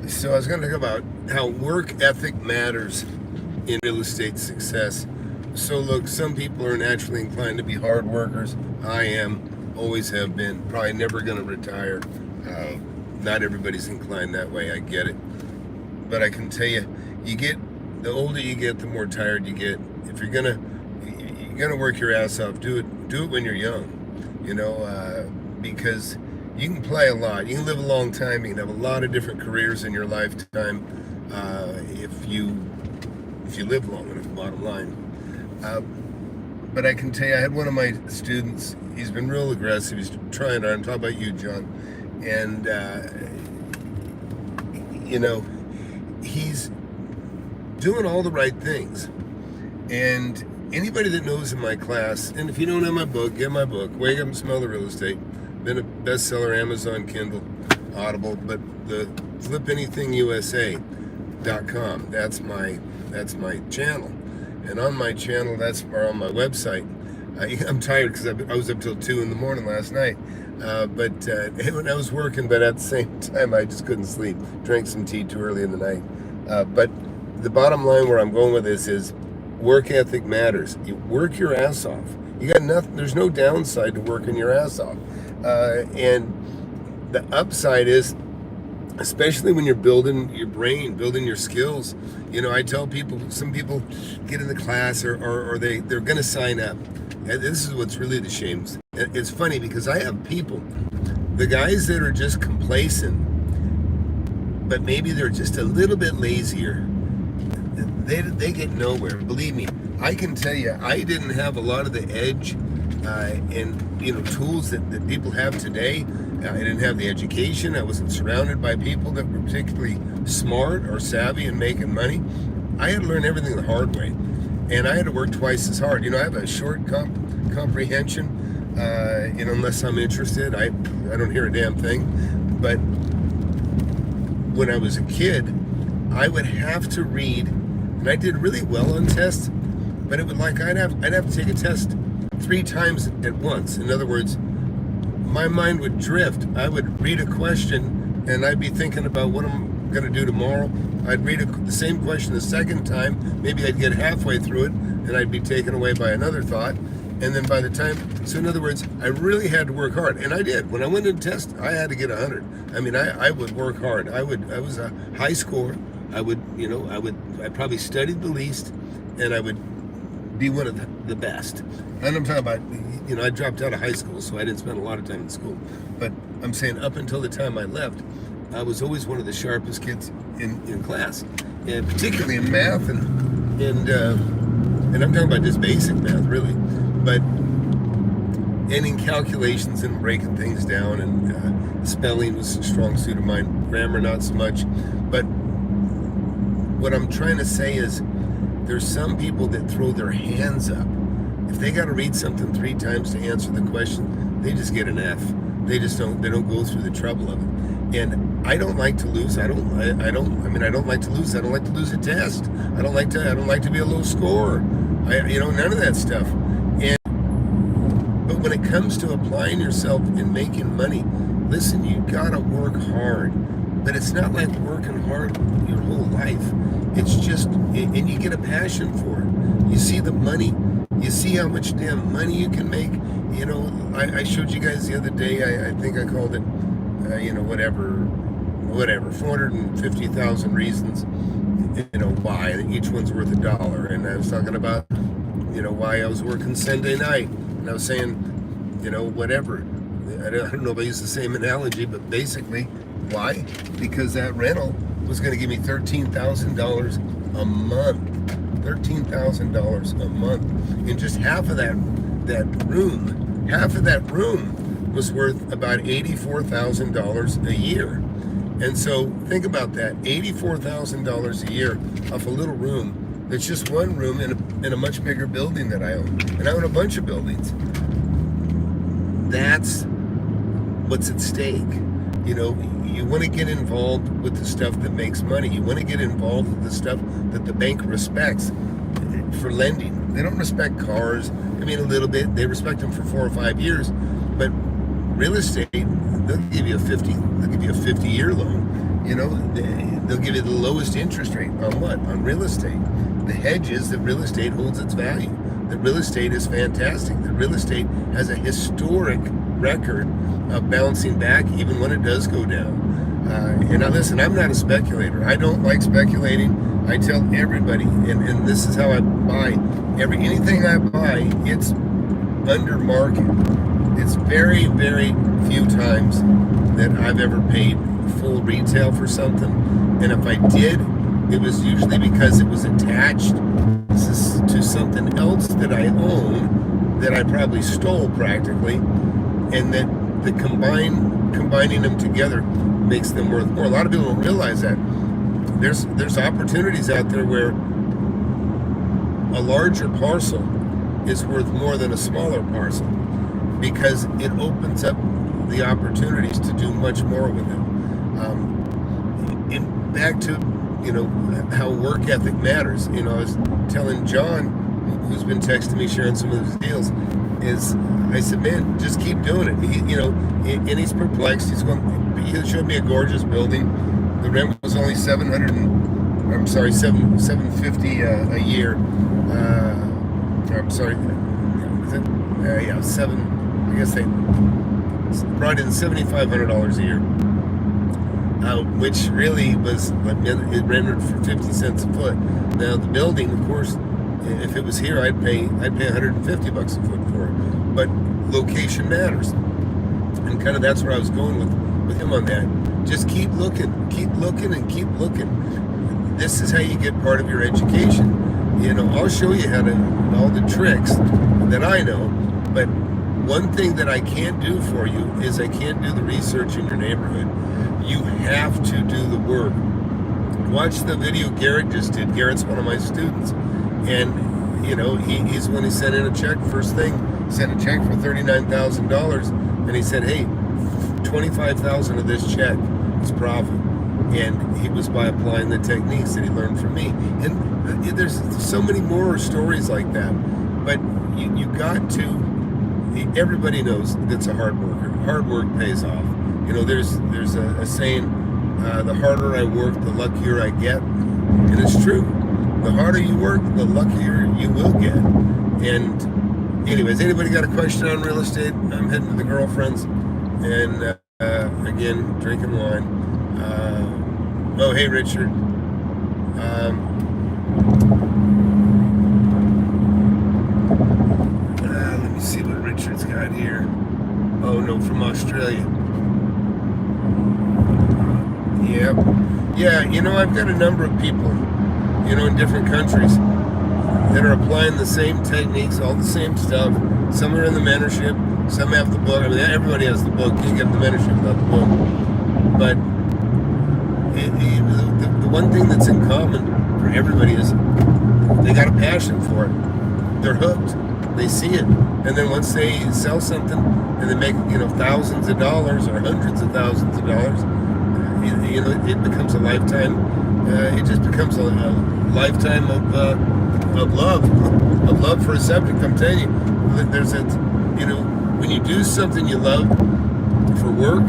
So I was going to talk about how work ethic matters in real estate success. So look, some people are naturally inclined to be hard workers. I am, always have been, probably never going to retire. Not everybody's inclined that way, I get it. But I can tell you, the older you get, the more tired you get. If you're gonna work your ass off, do it when you're young, because you can play a lot. You can live a long time. You can have a lot of different careers in your lifetime if you live long enough. Bottom line. But I can tell you, I had one of my students. He's been real aggressive. He's trying hard. I'm talking about you, John, and he's doing all the right things. And anybody that knows in my class, and if you don't have my book, get my book, Wake Up and Smell the Real Estate. Been a bestseller, Amazon, Kindle, Audible, but the FlipAnythingUSA.com, that's my channel. And on my channel, or on my website, I'm tired because I was up till 2 in the morning last night. But when I was working, but at the same time, I just couldn't sleep. Drank some tea too early in the night. But the bottom line where I'm going with this is work ethic matters. You work your ass off. You got nothing. There's no downside to working your ass off. And the upside is, especially when you're building your brain, building your skills. I tell people, some people get in the class or they're going to sign up. And this is what's really the shame. It's funny because I have people, the guys that are just complacent, but maybe they're just a little bit lazier. They get nowhere. Believe me, I can tell you, I didn't have a lot of the edge and tools that people have today. I didn't have the education. I wasn't surrounded by people that were particularly smart or savvy in making money. I had to learn everything the hard way, and I had to work twice as hard. I have a short comprehension. Unless I'm interested, I don't hear a damn thing. But when I was a kid, I would have to read, and I did really well on tests. But it would I'd have to take a test 3 times at once. In other words, my mind would drift. I would read a question and I'd be thinking about what I'm going to do tomorrow. I'd read the same question the second time. Maybe I'd get halfway through it and I'd be taken away by another thought. And then by the time, so in other words, I really had to work hard. And I did. When I went to test, I had to get 100. I mean, I would work hard. I was a high scorer. I probably studied the least, and I would be one of the best. And I'm talking about, I dropped out of high school, so I didn't spend a lot of time in school. But I'm saying up until the time I left, I was always one of the sharpest kids in class, and particularly in math and I'm talking about just basic math, really. But and in calculations and breaking things down, and spelling was a strong suit of mine. Grammar not so much. But what I'm trying to say is, there's some people that throw their hands up. If they got to read something 3 times to answer the question, they just get an F. They don't go through the trouble of it. And I don't like to lose. I don't like to lose. I don't like to lose a test. I don't like to be a low scorer. None of that stuff. But when it comes to applying yourself and making money, listen, you gotta work hard. But it's not like working hard your whole life. It's just, and you get a passion for it. You see the money, you see how much damn money you can make. I showed you guys the other day, I think I called it, whatever, 450,000 reasons, why. And each one's worth $1. And I was talking about, why I was working Sunday night. And I was saying, whatever. I don't know if I use the same analogy, but basically, why? Because that rental was going to give me $13,000 a month. $13,000 a month. And just half of that room was worth about $84,000 a year. And so think about that, $84,000 a year off a little room. That's just one room in a much bigger building that I own. And I own a bunch of buildings. That's what's at stake. You want to get involved with the stuff that makes money. You want to get involved with the stuff that the bank respects for lending. They don't respect cars. A little bit. They respect them for 4 or 5 years. But real estate, they'll give you a 50-year loan. they'll give you the lowest interest rate on what? On real estate. The hedge is that real estate holds its value. That real estate is fantastic. That real estate has a historic record of bouncing back even when it does go down. And now listen, I'm not a speculator. I don't like speculating. I tell everybody, and this is how I buy anything I buy, it's under market. It's very, very few times that I've ever paid full retail for something. And if I did, it was usually because it was attached to something else that I own that I probably stole practically, and that the combining them together makes them worth more. A lot of people don't realize that. There's opportunities out there where a larger parcel is worth more than a smaller parcel because it opens up the opportunities to do much more with them. And back to how work ethic matters. I was telling John, who's been texting me sharing some of his deals, I said, man, just keep doing it. And he's perplexed. He showed me a gorgeous building. The rent was only $750 a year. I guess they brought in $7,500 a year, which really was, it rendered for 50 cents a foot. Now the building, of course, if it was here, I'd pay $150 a foot for it. But location matters, and kind of that's where I was going with him on that. Just keep looking, and keep looking. This is how you get part of your education. I'll show you all the tricks that I know, but one thing that I can't do for you is I can't do the research in your neighborhood. You have to do the work. Watch the video Garrett just did. Garrett's one of my students, and he's when he sent in a check first thing, sent a check for $39,000, and he said, hey, 25,000 of this check is profit. And he was by applying the techniques that he learned from me. And there's so many more stories like that. But you got to, everybody knows that's a hard worker. Hard work pays off. There's a saying, the harder I work, the luckier I get. And it's true. The harder you work, the luckier you will get. And anyways, anybody got a question on real estate? I'm heading to the girlfriend's, and again, drinking wine. Oh, hey, Richard. Let me see what Richard's got here. Oh, no, from Australia. Yep. Yeah, I've got a number of people, in different countries that are applying the same techniques, all the same stuff. Some are in the mentorship, some have the book. I mean, everybody has the book. You can get the mentorship without the book. But the one thing that's in common for everybody is they got a passion for it. They're hooked. They see it. And then once they sell something and they make, thousands of dollars or hundreds of thousands of dollars, it becomes a lifetime. It just becomes a lifetime of love for a subject. I'm telling you, there's when you do something you love for work,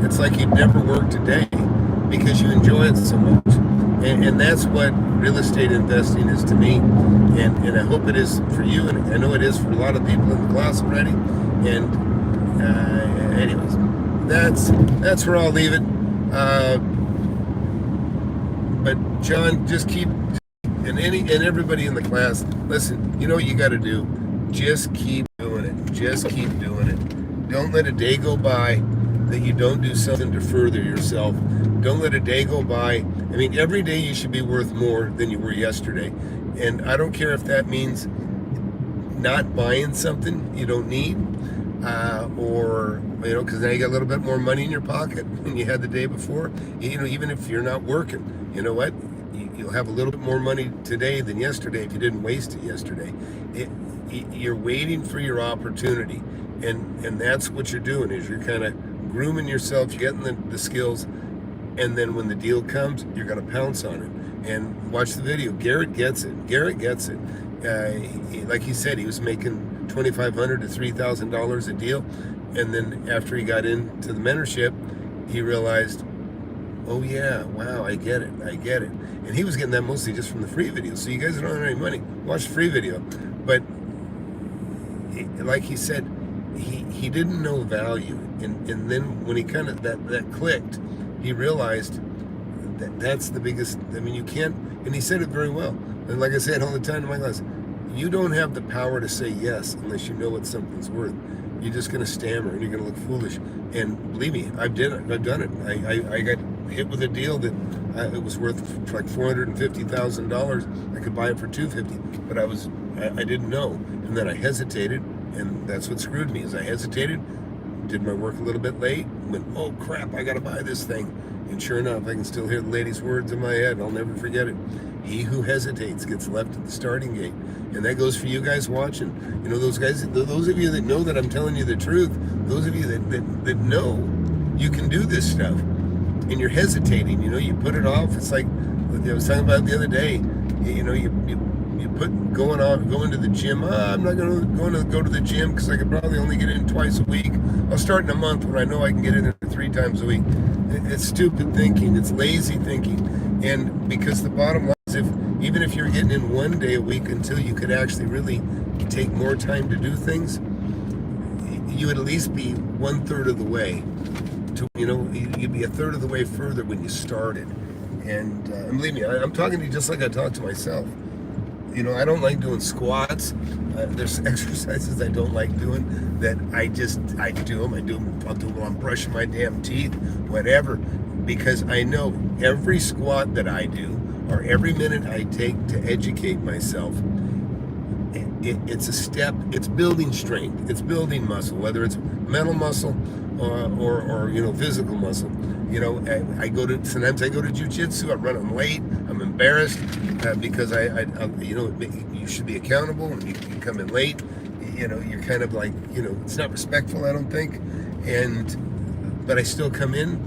it's like you've never worked a day because you enjoy it so much. And that's what real estate investing is to me. And I hope it is for you. And I know it is for a lot of people in the class already. And anyways, that's where I'll leave it. But John, just keep, and everybody in the class, listen, you know what you got to do? Just keep doing it. Just keep doing it. Don't let a day go by that you don't do something to further yourself. Don't let a day go by. I mean, every day you should be worth more than you were yesterday. And I don't care if that means not buying something you don't need, or, because now you got a little bit more money in your pocket than you had the day before. Even if you're not working, you know what? You'll have a little bit more money today than yesterday if you didn't waste it yesterday. You're waiting for your opportunity. And that's what you're doing, is you're kind of grooming yourself, you're getting the skills, and then when the deal comes, you're going to pounce on it. And watch the video. Garrett gets it. Like he said, he was making $2,500 to $3,000 a deal, and then after he got into the mentorship, he realized oh yeah, wow, I get it. And he was getting that mostly just from the free video. So you guys don't have any money, watch the free video. But like he said, he didn't know value, and then when he kind of that clicked, he realized that's the biggest. I mean, you can't. And he said it very well. And like I said all the time to my class, you don't have the power to say yes unless you know what something's worth. You're just going to stammer and you're going to look foolish. And believe me, I've done it. I got hit with a deal that it was worth like $450,000. I could buy it for $250, but I didn't know, and then I hesitated, and that's what screwed me. Is I hesitated, did my work a little bit late, went, oh crap, I got to buy this thing. And sure enough, I can still hear the lady's words in my head. I'll never forget it. He who hesitates gets left at the starting gate. And that goes for you guys watching. You know, those of you that know that I'm telling you the truth, those of you that know you can do this stuff, and you're hesitating, you know, you put it off. It's like I was talking about the other day, you know, you put going to the gym. I'm not going to go to the gym because I could probably only get in twice a week. I'll start in a month when I know I can get in there 3 times a week. It's stupid thinking. It's lazy thinking. And because the bottom line is, even if you're getting in 1 day a week until you could actually really take more time to do things, you would at least be 1/3 of the way. You know, you'd be 1/3 of the way further when you started. And believe me, I'm talking to you just like I talk to myself. You know, I don't like doing squats. There's exercises I don't like doing that I do them. I'll do them while I'm brushing my damn teeth, whatever. Because I know every squat that I do, or every minute I take to educate myself, it's a step. It's building strength. It's building muscle, whether it's mental muscle or you know, physical muscle. You know, sometimes I go to jiu-jitsu. I'm running late. I'm embarrassed because you know, you should be accountable, and you come in late. You know, you're kind of like, you know, it's not respectful, I don't think. But I still come in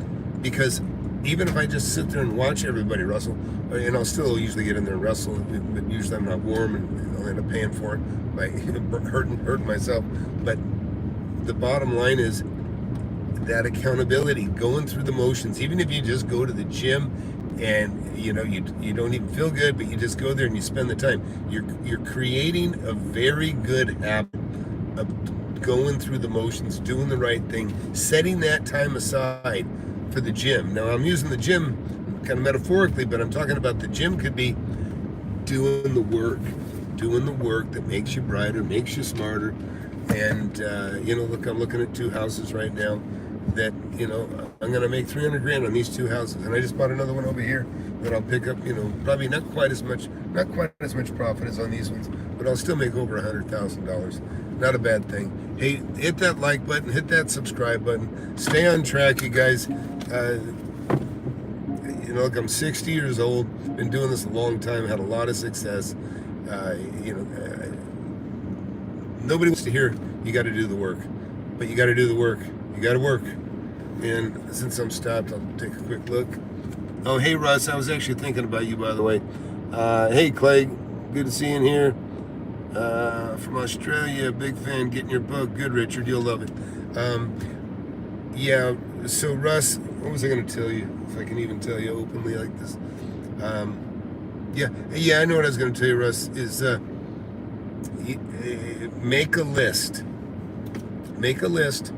because even if I just sit there and watch everybody wrestle, and I'll still usually get in there and wrestle, but usually I'm not warm, and I'll end up paying for it by hurting myself. But the bottom line is that accountability, going through the motions. Even if you just go to the gym and you know you don't even feel good, but you just go there and you spend the time, you're creating a very good habit of going through the motions, doing the right thing, setting that time aside for the gym. Now I'm using the gym kind of metaphorically, but I'm talking about the gym could be doing the work that makes you brighter, makes you smarter. And you know, look, I'm looking at 2 houses right now that, you know, I'm going to make $300,000 on these 2 houses, and I just bought another one over here that I'll pick up, you know, probably not quite as much profit as on these ones, but I'll still make over $100,000. Not a bad thing. Hey, hit that like button, hit that subscribe button, stay on track, you guys. You know, look, I'm 60 years old, been doing this a long time, had a lot of success. You know, nobody wants to hear you got to do the work, but you got to do the work. You got to work. And since I'm stopped, I'll take a quick look. Oh, hey, Russ, I was actually thinking about you, by the way. Hey, Clay, good to see you in here. From Australia, big fan, getting your book. Good, Richard, you'll love it. Yeah, so Russ, what was I going to tell you, if I can even tell you openly like this? Yeah, I know what I was going to tell you, Russ, is make a list. Make a list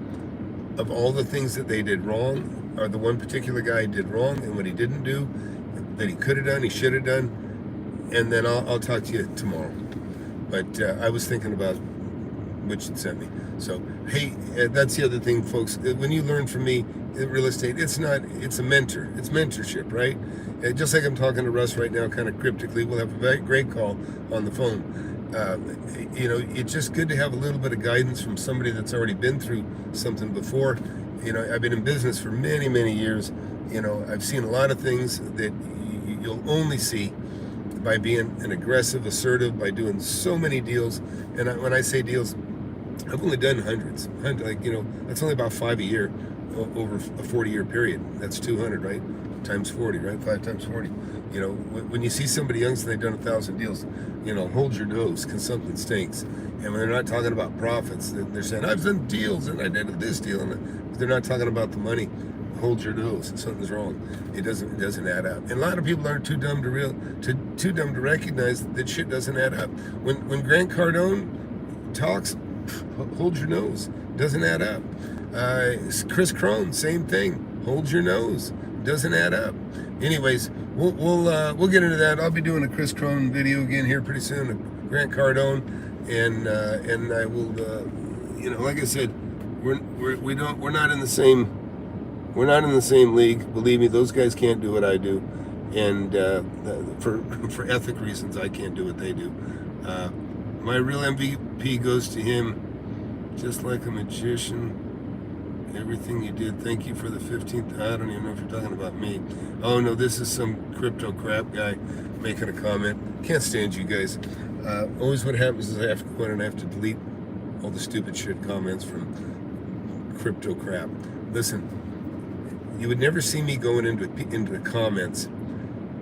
of all the things that they did wrong, or the one particular guy did wrong, and what he didn't do, that he could have done, he should have done, and then I'll talk to you tomorrow. But I was thinking about what you sent me. So, hey, that's the other thing, folks. When you learn from me in real estate, it's a mentor. It's mentorship, right? Just like I'm talking to Russ right now, kind of cryptically, we'll have a very great call on the phone. You know, it's just good to have a little bit of guidance from somebody that's already been through something before. You know, I've been in business for many, many years. You know, I've seen a lot of things that you'll only see by being an aggressive, assertive, by doing so many deals. And when I say deals, I've only done hundreds. Like, you know, that's only about 5 a year over a 40-year period. That's 200, right? Times 40, right? 5 times 40. You know, when you see somebody young and they've done 1,000 deals, you know, hold your nose, because something stinks. And when they're not talking about profits, they're saying, I've done deals and I did this deal, and they're not talking about the money. hold your nose. Something's wrong. It doesn't add up. And a lot of people are too dumb to recognize that shit doesn't add up. When Grant Cardone talks, hold your nose. Doesn't add up. Chris Crone, same thing. Hold your nose. Doesn't add up. Anyways, we'll get into that. I'll be doing a Chris Crone video again here pretty soon. A Grant Cardone, and I will. Like I said, we're not in the same league. Believe me, those guys can't do what I do, and for ethic reasons, I can't do what they do. My real MVP goes to him. Just like a magician, everything you did. Thank you for the 15th. I don't even know if you're talking about me. Oh no, this is some crypto crap guy making a comment. Can't stand you guys. Always what happens is I have to go in and I have to delete all the stupid shit comments from crypto crap. Listen, you would never see me going into the comments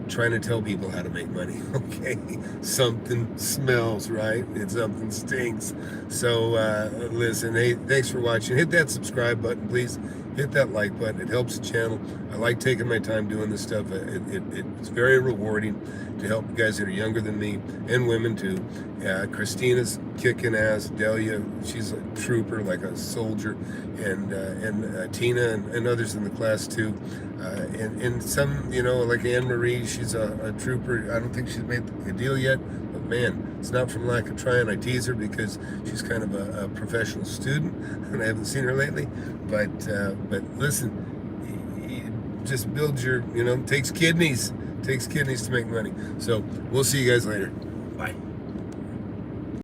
trying to tell people how to make money. Okay, something smells right, and something stinks. So listen, hey, thanks for watching. Hit that subscribe button, please. Hit that like button. It helps the channel. I like taking my time doing this stuff. It's very rewarding to help guys that are younger than me, and women too. Christina's kicking ass. Delia, she's a trooper, like a soldier, and Tina and others in the class too. And some, like Anne Marie, she's a trooper. I don't think she's made the deal yet, but man, it's not from lack of trying. I tease her because she's kind of a professional student, and I haven't seen her lately. But listen, just build your, takes kidneys to make money. So we'll see you guys later. Bye.